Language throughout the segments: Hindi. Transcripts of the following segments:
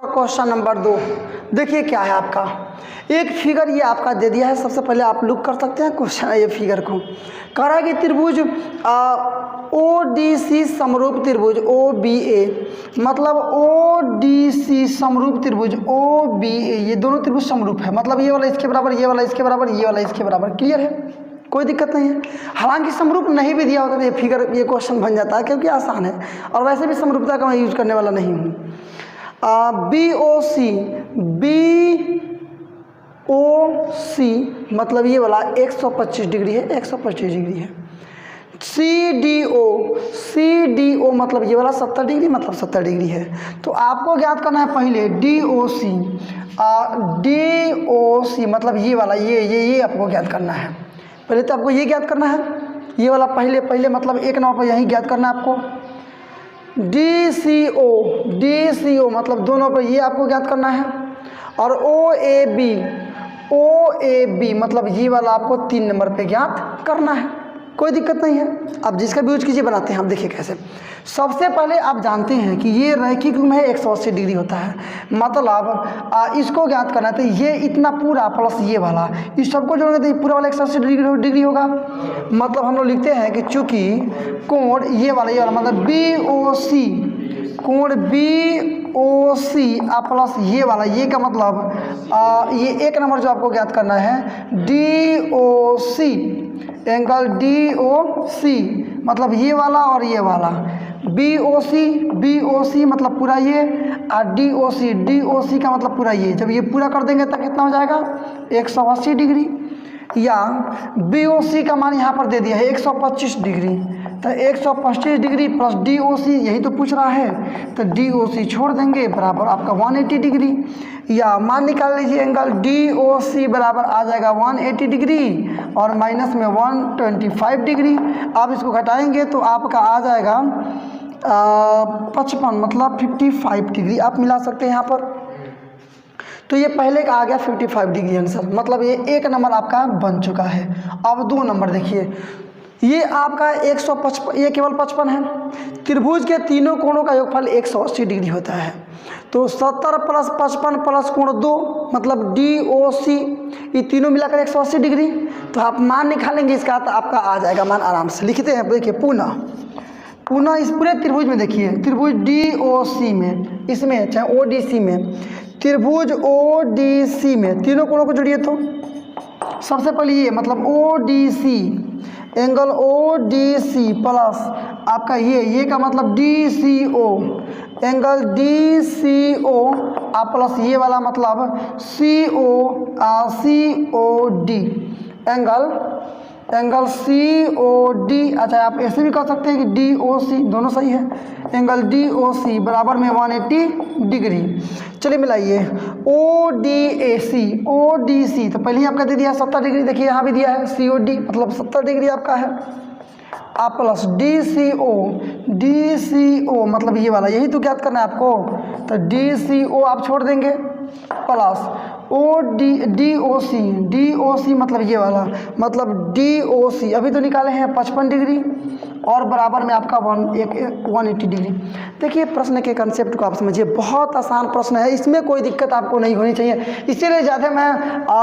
क्वेश्चन नंबर 2 देखिए क्या है आपका एक फिगर ये आपका दे दिया है। सबसे पहले आप लुक कर सकते हैं क्वेश्चन ये फिगर को। कह रहा है कि त्रिभुज ओ डी सी समरूप त्रिभुज ओ बी ए, मतलब ओ डी सी समरूप त्रिभुज ओ बी ए, ये दोनों त्रिभुज समरूप है। मतलब ये वाला इसके बराबर, ये वाला इसके बराबर, ये वाला इसके बराबर। क्लियर है, कोई दिक्कत नहीं है। हालांकि समरूप नहीं भी दिया होता तो ये फिगर ये क्वेश्चन बन जाता है क्योंकि आसान है, और वैसे भी समरूपता का मैं यूज करने वाला नहीं हूँ। बी ओ सी मतलब ये वाला 125 डिग्री है, 125 डिग्री है। सी डी ओ मतलब ये वाला 70 डिग्री मतलब 70 डिग्री है। तो आपको ज्ञात करना है पहले डी ओ सी मतलब ये वाला ये आपको ज्ञात करना है। पहले तो आपको ये ज्ञात करना है, ये वाला पहले मतलब एक नंबर पर यही ज्ञात करना है आपको। डी सी ओ मतलब दोनों पर ये आपको ज्ञात करना है। और ओ ए बी मतलब ये वाला आपको 3 नंबर पे ज्ञात करना है। कोई दिक्कत नहीं है, आप जिसका भी यूज कीजिए बनाते हैं हम। देखिए कैसे। सबसे पहले आप जानते हैं कि ये रैखिक में 180 डिग्री होता है, मतलब इसको ज्ञात करना है। तो ये इतना पूरा प्लस ये वाला, इस सबको जोड़ेंगे तो ये पूरा वाला 180 डिग्री होगा। मतलब हम लोग लिखते हैं कि चूंकि कोण ये वाला मतलब बी ओ सी, कोण बी ओ सी प्लस ये वाला, ये का मतलब ये एक नंबर जो आपको ज्ञात करना है डी ओ सी, एंगल डी ओ सी मतलब ये वाला और ये वाला। बी ओ सी मतलब पूरा ये, और डी ओ सी का मतलब पूरा ये। जब ये पूरा कर देंगे तो कितना हो जाएगा 180 डिग्री। या बी ओ सी का मान यहाँ पर दे दिया है 125 डिग्री, तो 125 डिग्री प्लस डी ओ सी यही तो पूछ रहा है, तो डी ओ सी छोड़ देंगे बराबर आपका 180 डिग्री। या मान निकाल लीजिए एंगल डी ओ सी बराबर आ जाएगा 180 डिग्री और माइनस में 125 डिग्री। आप इसको घटाएंगे तो आपका आ जाएगा 55 मतलब 55 डिग्री आप मिला सकते हैं यहाँ पर। तो ये पहले का आ गया 55 डिग्री आंसर, मतलब ये एक नंबर आपका बन चुका है। अब 2 नंबर देखिए, ये आपका 155, ये केवल 55 है। त्रिभुज के तीनों कोणों का योगफल 180 डिग्री होता है। तो 70 प्लस 55 प्लस कोण 2 मतलब डी ओ सी, ये तीनों मिलाकर 180 डिग्री। तो आप मान निकालेंगे इसका, तो आपका आ जाएगा मान। आराम से लिखते हैं। देखिए पुनः इस पूरे त्रिभुज में देखिए, त्रिभुज डी ओ सी में, इसमें चाहे ओ डी सी में, त्रिभुज ओ डी सी में तीनों कोणों को जोड़िए। तो सबसे पहले ये मतलब O D C, angle O D C plus आपका ये का मतलब D C O, angle D C O plus ये वाला मतलब C O D, angle C O D. अच्छा आप ऐसे भी कह सकते हैं कि डी ओ सी, दोनों सही है। एंगल डी ओ सी बराबर में 180 डिग्री। चलिए मिलाइए ओ डी सी तो पहले ही आपका दे दिया 70 डिग्री। देखिए यहाँ भी दिया है सी ओ डी मतलब 70 डिग्री आपका है। आप प्लस डी सी ओ मतलब ये वाला, यही तो ज्ञात करना है आपको। तो डी सी ओ आप छोड़ देंगे प्लस ओ डी ओ सी मतलब ये वाला, मतलब डी ओ सी अभी तो निकाले हैं 55 डिग्री और बराबर में आपका 180 डिग्री। देखिए प्रश्न के कंसेप्ट को आप समझिए, बहुत आसान प्रश्न है, इसमें कोई दिक्कत आपको नहीं होनी चाहिए। इसीलिए ज़्यादा मैं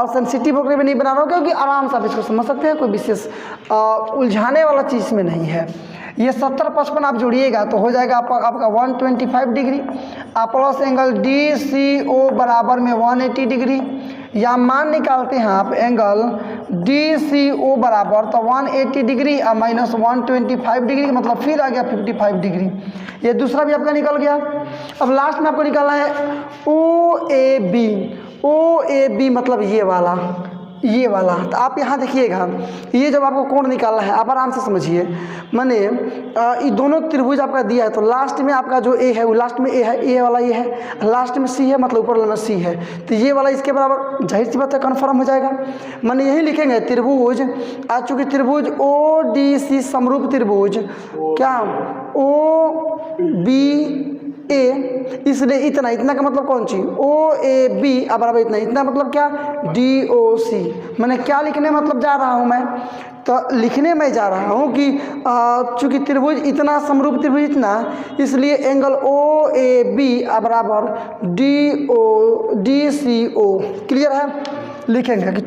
सेंसिटिव होकर भी नहीं बना रहा हूँ, क्योंकि आराम से आप इसको समझ सकते हैं, कोई विशेष उलझाने वाला चीज़ इसमें नहीं है। ये 70-55 आप जोड़िएगा तो हो जाएगा आपका 125 डिग्री। आप प्लस एंगल डी सी ओ बराबर में 180 डिग्री, या मान निकालते हैं आप एंगल डी सी ओ बराबर तो 180 डिग्री और माइनस 125 डिग्री मतलब फिर आ गया 55 डिग्री। ये दूसरा भी आपका निकल गया। अब लास्ट में आपको निकालना है ओ ए बी मतलब ये वाला। तो आप यहाँ देखिएगा, ये जब आपको कोण निकालना है आप आराम से समझिए। मैंने ये दोनों त्रिभुज आपका दिया है, तो लास्ट में आपका जो ए है वो लास्ट में ए है, ए वाला ये है, लास्ट में सी है मतलब ऊपर वाला में सी है, तो ये वाला इसके बराबर जाहिर सी बात है कन्फर्म हो जाएगा। मैंने यही लिखेंगे त्रिभुज, आज चूँकि त्रिभुज ओ डी सी समरूप त्रिभुज क्या ओ बी ए, इसलिए इतना, इतना का मतलब कौन सी, ओ ए बी बराबर इतना, इतना मतलब क्या, डी ओ सी। मैंने क्या लिखने मतलब जा रहा हूँ मैं, तो लिखने में जा रहा हूँ कि चूंकि त्रिभुज इतना, समरूप त्रिभुज इतना, इसलिए एंगल ओ ए बी बराबर डी सी ओ। क्लियर है? लिखेंगे कि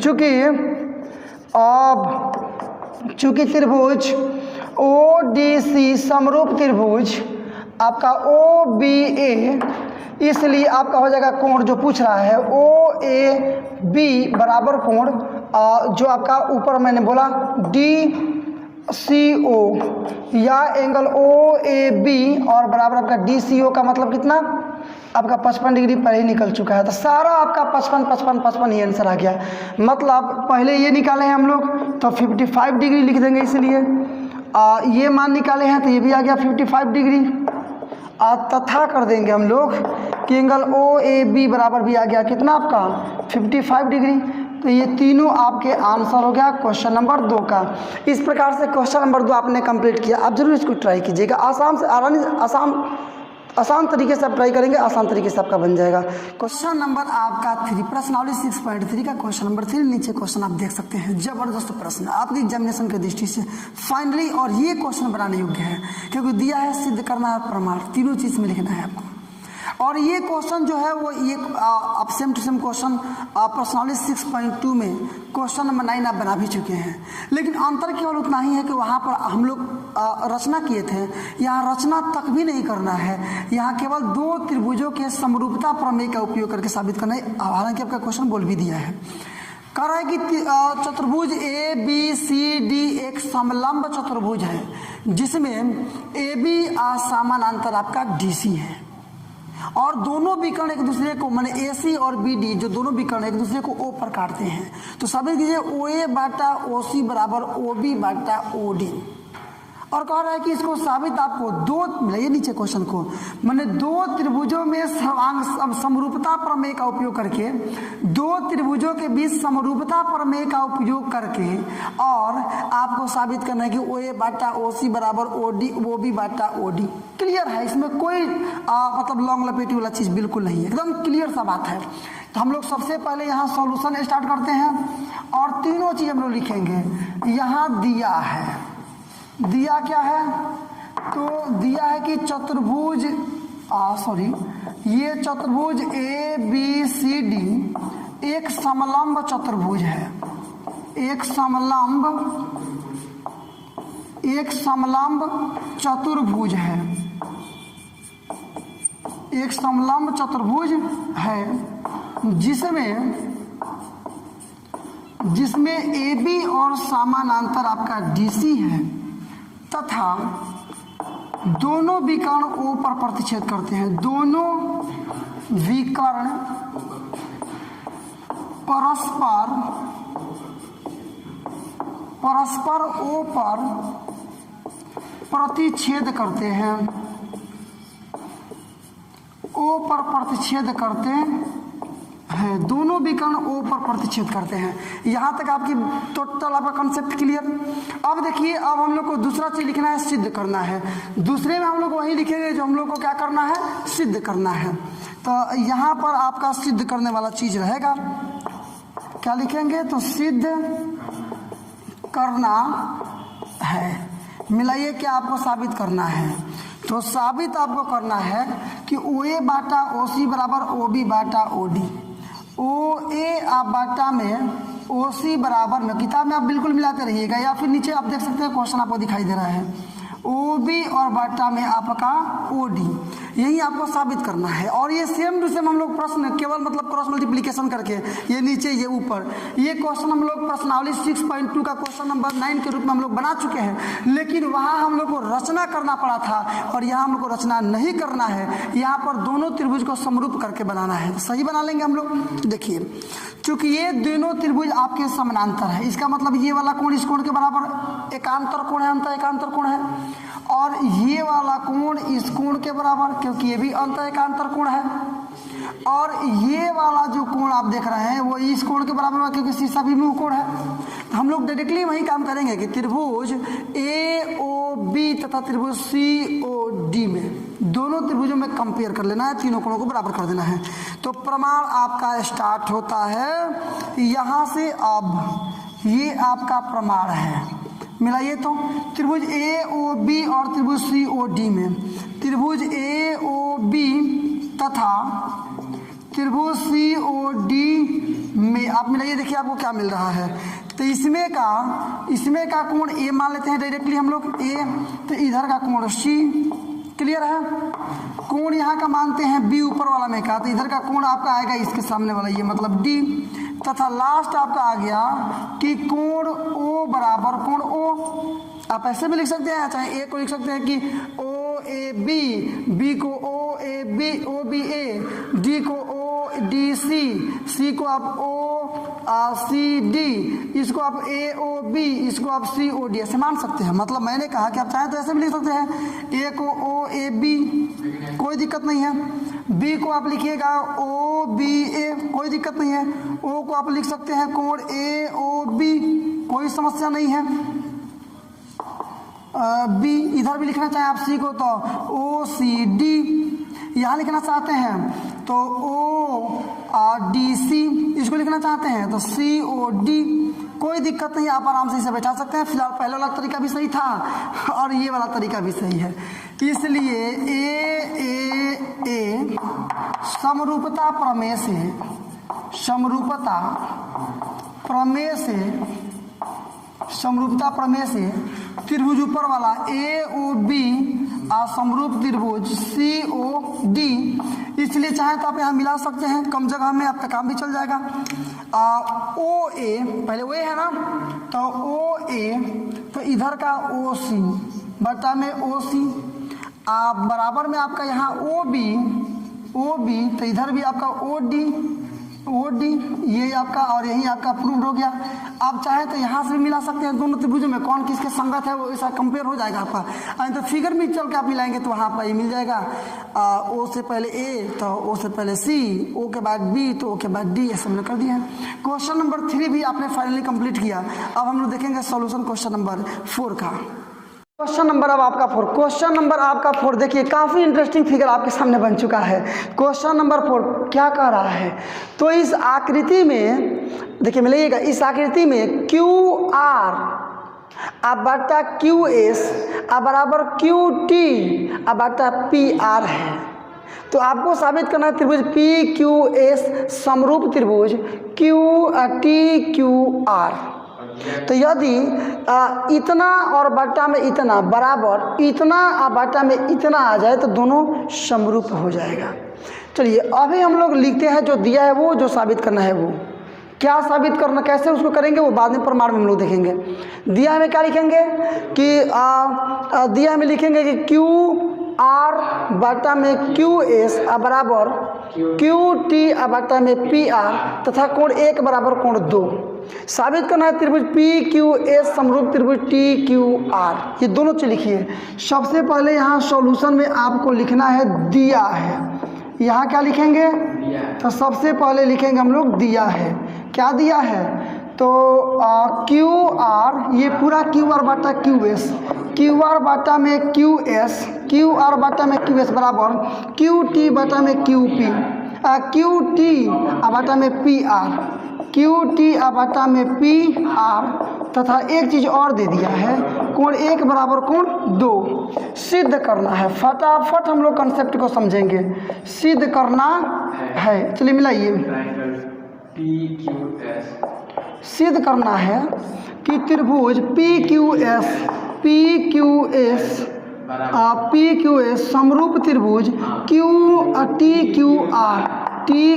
चूंकि त्रिभुज ओ डी सी समरूप त्रिभुज आपका ओ बी ए, इसलिए आपका हो जाएगा कोण जो पूछ रहा है ओ ए बी बराबर कोण जो आपका ऊपर मैंने बोला डी सी ओ, या एंगल ओ ए बी और बराबर आपका डी सी ओ का मतलब कितना, आपका 55 डिग्री पहले ही निकल चुका है। तो सारा आपका 55 ही आंसर आ गया। मतलब पहले ये निकाले हैं हम लोग तो 55 डिग्री लिख देंगे, इसलिए ये मान निकाले हैं तो ये भी आ गया 55 डिग्री। तथा कर देंगे हम लोग कि एंगल ओ ए बी बराबर भी आ गया कितना आपका 55 डिग्री। तो ये तीनों आपके आंसर हो गया क्वेश्चन नंबर 2 का। इस प्रकार से क्वेश्चन नंबर 2 आपने कंप्लीट किया। आप जरूर इसको ट्राई कीजिएगा, आसान तरीके से आप ट्राई करेंगे, आसान तरीके से आपका बन जाएगा। क्वेश्चन नंबर आपका 3 प्रश्नावली 6.3 का क्वेश्चन नंबर 3, नीचे क्वेश्चन आप देख सकते हैं। जबरदस्त प्रश्न आपकी एग्जामिनेशन की दृष्टि से फाइनली, और ये क्वेश्चन बनाने योग्य है क्योंकि दिया है सिद्ध करना है प्रमाण, तीनों चीज़ में लिखना है आपको। और ये क्वेश्चन जो है वो ये आप सेम टू सेम क्वेश्चन प्रश्नावली 6.2 में क्वेश्चन नंबर 9 आप बना भी चुके हैं, लेकिन अंतर केवल उतना ही है कि वहाँ पर हम लोग रचना किए थे, यहाँ रचना तक भी नहीं करना है, यहाँ केवल 2 त्रिभुजों के समरूपता प्रमेय का उपयोग करके साबित करना है। हालांकि आपका क्वेश्चन बोल भी दिया है, कह रहा है कि चतुर्भुज ए बी सी डी एक समलंब चतुर्भुज है जिसमें ए बी समानांतर आपका डी सी है और दोनों विकर्ण एक दूसरे को, माने ए सी और बी डी जो दोनों विकर्ण एक दूसरे को ओ पर काटते हैं। तो साबित कीजिए ओ ए बाटा ओ सी बराबर ओ बी बाटा ओ डी। और कह रहा है कि इसको साबित आपको मिलाइए नीचे क्वेश्चन को, माने 2 त्रिभुजों में समरूपता प्रमेय का उपयोग करके, 2 त्रिभुजों के बीच समरूपता प्रमेय का उपयोग करके और आपको साबित करना है कि ओ ए बाटा ओ सी बराबर ओ डी ओ बी बाटा ओ डी। क्लियर है, इसमें कोई मतलब लॉन्ग लपेटी वाला चीज़ बिल्कुल नहीं है, एकदम क्लियर सा बात है। तो हम लोग सबसे पहले यहाँ सॉल्यूशन स्टार्ट करते हैं और तीनों चीज़ हम लोग लिखेंगे। यहाँ दिया क्या है, तो दिया है कि चतुर्भुज ये चतुर्भुज ए बी सी डी एक समलंब चतुर्भुज है, एक समलंब चतुर्भुज है, एक समलंब चतुर्भुज है जिसमें ए बी और समानांतर आपका डी सी है तथा दोनों विकर्ण ओ पर प्रतिच्छेद करते हैं। दोनों विकर्ण परस्पर ओ पर प्रतिच्छेद करते हैं, ओ पर प्रतिच्छेद करते हैं, दोनों विकर्ण ओ पर प्रतिच्छेद करते हैं। यहाँ तक आपकी टोटल आपका कंसेप्ट क्लियर। अब देखिए, अब हम लोग को दूसरा चीज लिखना है, सिद्ध करना है। दूसरे में हम लोग वही लिखेंगे जो हम लोग को क्या करना है, सिद्ध करना है। तो यहाँ पर आपका सिद्ध करने वाला चीज रहेगा, क्या लिखेंगे, तो सिद्ध करना है। मिलाइए, क्या आपको साबित करना है, तो साबित आपको करना है कि ओ ए बाटा ओ सी बराबर ओ बी बाटा ओ डी। ओ ए आप बाटा में ओ सी बराबर में, किताब में आप बिल्कुल मिलाते रहिएगा या फिर नीचे आप देख सकते हैं क्वेश्चन आपको दिखाई दे रहा है, ओ बी और बाटा में आपका ओ डी, यही आपको साबित करना है। और ये सेम टू सेम हम लोग प्रश्न केवल मतलब क्रॉस मल्टीप्लिकेशन करके ये नीचे ये ऊपर, ये क्वेश्चन हम लोग प्रश्नावली 6.2 का क्वेश्चन नंबर 9 के रूप में हम लोग बना चुके हैं, लेकिन वहाँ हम लोग को रचना करना पड़ा था और यहाँ हम लोग को रचना नहीं करना है। यहाँ पर दोनों त्रिभुज को समरूप करके बनाना है, सही बना लेंगे हम लोग। देखिए, चूंकि ये दोनों त्रिभुज आपके समानांतर है, इसका मतलब ये वाला कोण इस कोण के बराबर एकांतर कोण है, अंतर एकांतर कोण है, और ये वाला कोण इस कोण के बराबर, क्योंकि ये भी अंतर एकांतर कोण है, और ये वाला जो कोण आप देख रहे हैं वो इस कोण के बराबर है क्योंकि शीर्षाभिमुख कोण है। हम लोग डायरेक्टली वही काम करेंगे कि त्रिभुज ए ओ बी तथा त्रिभुज सी ओ डी में दोनों त्रिभुजों में कंपेयर कर लेना है, तीनों कोणों को बराबर कर देना है। तो प्रमाण आपका स्टार्ट होता है यहाँ से। अब ये आपका प्रमाण है, मिलाइए तो त्रिभुज ए ओ बी और त्रिभुज सी ओ डी में, त्रिभुज ए ओ बी तथा त्रिभुज सी ओ डी में आप मिलाइए, देखिए आपको क्या मिल रहा है। तो इसमें का कोण ए मान लेते हैं डायरेक्टली हम लोग ए, तो इधर का कोण सी, क्लियर है। कोण यहाँ का मानते हैं बी ऊपर वाला में का, तो इधर का कोण आपका आएगा इसके सामने वाला ये मतलब डी, तथा लास्ट आपका आ गया कि कोण ओ बराबर कोण ओ। आप ऐसे भी लिख सकते हैं, चाहे ए को लिख सकते हैं कि ओ ए बी, बी को O A B O B A, D को ओ डी सी, सी को आप ओ सी डी, इसको आप ए ओ बी, इसको आप सी ओ डी ऐसे मान सकते हैं। मतलब मैंने कहा कि आप चाहें तो ऐसे भी लिख सकते हैं, ए को ओ ए बी, कोई दिक्कत नहीं है। बी को आप लिखिएगा ओ बी ए, कोई दिक्कत नहीं है। ओ को आप लिख सकते हैं कोण ए ओ बी, कोई समस्या नहीं है। बी इधर भी लिखना चाहें आप सी को तो ओ सी डी, यहाँ लिखना चाहते हैं तो ओ डी सी, इसको लिखना चाहते हैं तो सी ओ डी, कोई दिक्कत नहीं, आप आराम से इसे बैठा सकते हैं। फिलहाल पहले वाला तरीका भी सही था और ये वाला तरीका भी सही है, इसलिए ए समरूपता प्रमेय से त्रिभुज ऊपर वाला ए ओ बी समरूप त्रिभुज सी ओ डी, इसलिए चाहे तो आप यहाँ मिला सकते हैं, कम जगह में आपका काम भी चल जाएगा। ओ ए पहले वो है ना, तो ओ ए तो इधर का ओ सी बटा में ओ सी, बराबर में आपका यहाँ ओ बी तो इधर भी आपका ओ डी, ये आपका और यही आपका प्रूव हो गया। आप चाहे तो यहाँ से भी मिला सकते हैं, दोनों त्रिभुजों में कौन किसके संगत है वो ऐसा कंपेयर हो जाएगा आपका। तो फिगर में चल के आप मिलाएंगे तो वहाँ पर ये मिल जाएगा, ओ से पहले ए तो ओ से पहले सी, ओ के बाद बी तो ओ के बाद डी, ऐसे हमने कर दिया है। क्वेश्चन नंबर 3 भी आपने फाइनली कंप्लीट किया। अब हम लोग देखेंगे सॉल्यूशन क्वेश्चन नंबर 4 का। क्वेश्चन नंबर आपका 4 देखिए, काफ़ी इंटरेस्टिंग फिगर आपके सामने बन चुका है। क्वेश्चन नंबर 4 क्या कह रहा है, तो इस आकृति में देखिए मिलेगा, इस आकृति में क्यू आर बटा क्यू एस बराबर क्यू टी बटा पी आर है। तो आपको साबित करना है त्रिभुज पी क्यू एस समरूप त्रिभुज क्यू टी क्यू आर। तो यदि इतना और बट्टा में इतना बराबर इतना बट्टा में इतना आ जाए तो दोनों समरूप हो जाएगा। चलिए अभी हम लोग लिखते हैं जो दिया है वो, जो साबित करना है वो। क्या साबित करना, कैसे उसको करेंगे वो बाद में प्रमाण में हम लोग देखेंगे। दिया में क्या लिखेंगे कि दिया में लिखेंगे कि क्यू आर बटा में क्यू एस बराबर क्यू टी बटा में पी आर तथा कोण 1 बराबर कोण 2। साबित करना है त्रिभुज पी क्यू एस समरूप त्रिभुज टी क्यू आर। ये दोनों चीज लिखिए। सबसे पहले यहाँ सॉल्यूशन में आपको लिखना है दिया है। यहाँ क्या लिखेंगे, तो सबसे पहले लिखेंगे हम लोग दिया है। क्या दिया है, तो क्यू आर, ये पूरा क्यू आर बटा क्यू एस, क्यू आर बटा में क्यू एस, क्यू आर बटा में क्यू एस बराबर क्यू टी बटा में क्यू पी, क्यू टी बटा में पी आर, क्यू टी बटा में पी आर तथा एक चीज़ और दे दिया है, कोण 1 बराबर कोण 2। सिद्ध करना है, फटाफट हम लोग कंसेप्ट को समझेंगे। सिद्ध करना है, चलिए मिलाइए। सिद्ध करना है कि त्रिभुज पी क्यू एस समरूप त्रिभुज टी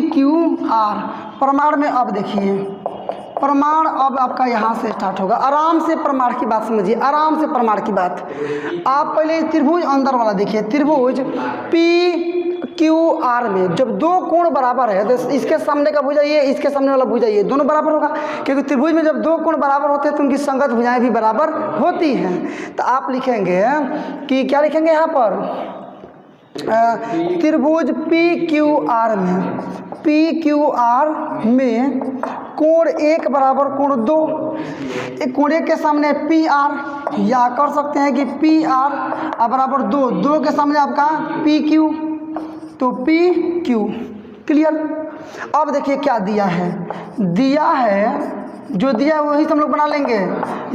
क्यू आर। प्रमाण में अब देखिए, प्रमाण अब आपका यहाँ से स्टार्ट होगा। आराम से प्रमाण की बात समझिए, आराम से प्रमाण की बात। आप पहले त्रिभुज अंदर वाला देखिए, त्रिभुज पी क्यू आर में जब 2 कोण बराबर है तो इसके सामने का भुजा ये, इसके सामने वाला भुजा ये, दोनों बराबर होगा। क्योंकि त्रिभुज में जब 2 कोण बराबर होते हैं तो उनकी संगत भुजाएं भी बराबर होती हैं। तो आप लिखेंगे कि क्या लिखेंगे यहाँ पर, त्रिभुज पी क्यू आर में कोण 1 बराबर कोण 2, कोण 1 के सामने पी आर, या कर सकते हैं कि पी आर बराबर 2, 2 के सामने आपका पी क्यू, तो पी क्यू। क्लियर। अब देखिए क्या दिया है, दिया है जो दिया है वही से हम लोग बना लेंगे।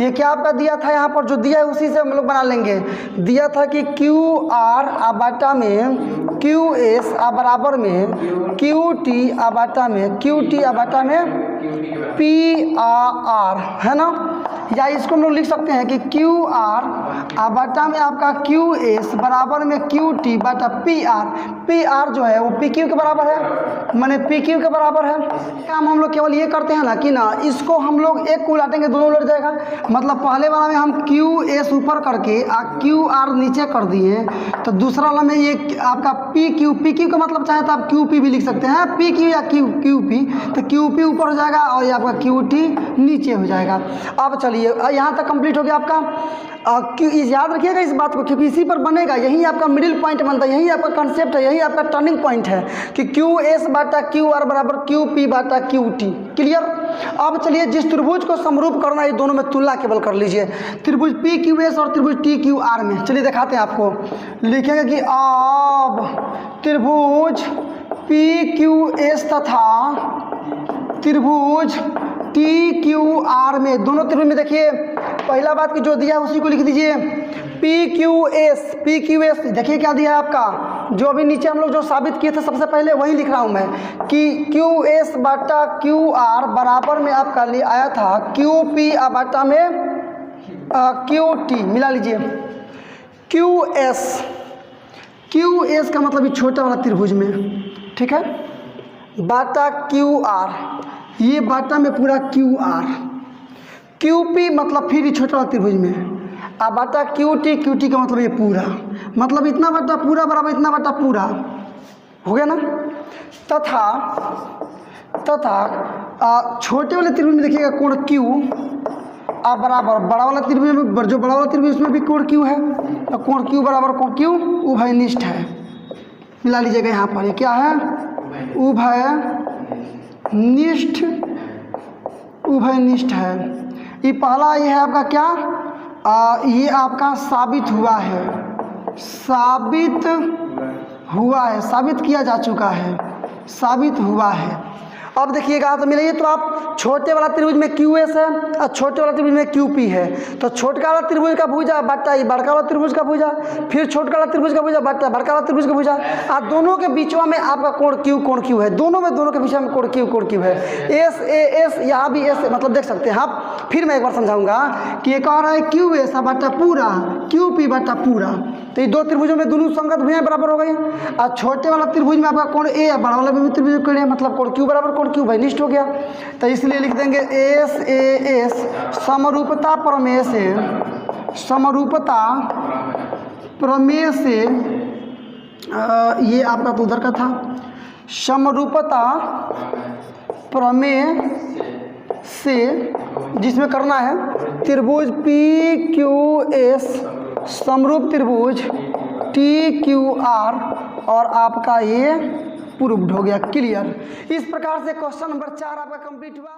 ये क्या आपका दिया था यहाँ पर, जो दिया है उसी से हम लोग बना लेंगे। दिया था कि क्यू आर बाटा में क्यू एस बराबर में क्यू टी बाटा में क्यू टी बाटा में पी आर, है ना। या इसको हम लोग लिख सकते हैं कि क्यू आर बाटा में आपका क्यू एस बराबर में क्यू टी बाटा पी आर। पी आर जो है वो पी क्यू के बराबर है, माने पी क्यू के बराबर है। काम हम लोग केवल ये करते हैं ना कि ना इसको हम लोग एक को उलाटेंगे, दोनों उलट जाएगा। मतलब पहले वाला में हम क्यू एस ऊपर करके क्यू आर नीचे कर दिए, तो दूसरा वाला में ये आपका पी क्यू का मतलब चाहे तो आप क्यू पी भी लिख सकते हैं, पी क्यू या क्यू पी, तो क्यू पी ऊपर हो जाएगा और ये आपका क्यू टी नीचे हो जाएगा। अब चलिए यहाँ तक कंप्लीट हो गया आपका। याद रखिएगा इस बात को, क्योंकि इसी पर बनेगा, यही आपका मिडिल पॉइंट बनता है, यही आपका कंसेप्ट है, यही आपका टर्निंग पॉइंट है कि क्यू एस बाटा क्यू आर बराबर क्यू पी बाटा क्यू टी। क्लियर। अब चलिए जिस त्रिभुज को समरूप करना है दोनों में तुलना केवल कर लीजिए, त्रिभुज पी क्यू एस और त्रिभुज टी क्यू आर में। चलिए दिखाते हैं आपको, लिखेंगे कि अब त्रिभुज पी क्यू एस तथा त्रिभुज टी क्यू आर में, दोनों त्रिभुज में देखिए पहला बात की जो दिया है उसी को लिख दीजिए, पी क्यू एस। देखिए क्या दिया है आपका, जो अभी नीचे हम लोग जो साबित किए थे सबसे पहले वही लिख रहा हूँ मैं कि क्यू एस बाटा क्यू आर बराबर में आपका ले आया था क्यू पी बाटा में क्यू टी। मिला लीजिए क्यू एस का मतलब ये छोटा वाला त्रिभुज में, ठीक है, बाटा क्यू आर, ये बाटा में पूरा क्यू आर, क्यू पी मतलब फिर ये छोटा वाला त्रिभुज में, बाटा क्यू टी का मतलब ये पूरा, मतलब इतना बाटा पूरा बराबर इतना बाटा पूरा, हो गया ना। तथा छोटे वाले त्रिभुज में देखिएगा कोण क्यू बराबर बड़ा वाला त्रिभुज में, जो बड़ा वाला त्रिभुज उसमें भी कोण क्यू है, तो कोण क्यू बराबर कोण क्यू उभयनिष्ठ है। मिला लीजिएगा यहाँ पर, ये क्या है, उभयनिष्ठ है। ये पहला ये है आपका क्या, ये आपका साबित हुआ है, साबित किया जा चुका है, साबित हुआ है। अब देखिएगा तो मिलेगी, तो आप छोटे वाला त्रिभुज में क्यू एस है और छोटे वाला त्रिभुज में क्यू पी है, तो छोटका वाला त्रिभुज का भुजा बाटा ये बड़का वाला त्रिभुज का भुजा, फिर छोटका वाला त्रिभुज का भुजा बाटा बड़का वाला त्रिभुज का भुजा, और दोनों के बीचवा में आपका कोण क्यू है, दोनों के बीच में कोण क्यू है। एस यहाँ भी एस मतलब देख सकते हैं आप। फिर मैं एक बार समझाऊंगा कि ये कह रहा है क्यू एस बाटा पूरा क्यू पी बाटा पूरा, तो ये दो त्रिभुजों में दोनों संगत भुजाएं बराबर हो गई। और छोटे वाला त्रिभुज में आपका कोण ए, बड़ा वाला भी त्रिभुज कोण है, मतलब कोण क्यू बराबर कोण क्यू निष्ठ हो गया। तो इसलिए लिख देंगे एस समरूपता प्रमेय से ये आपका तो उधर का था, समरूपता प्रमेय से जिसमें करना है त्रिभुज पी क्यू एस समरूप त्रिभुज टी क्यू आर, और आपका ये प्रूव्ड हो गया। क्लियर। इस प्रकार से क्वेश्चन नंबर 4 आपका कंप्लीट हुआ।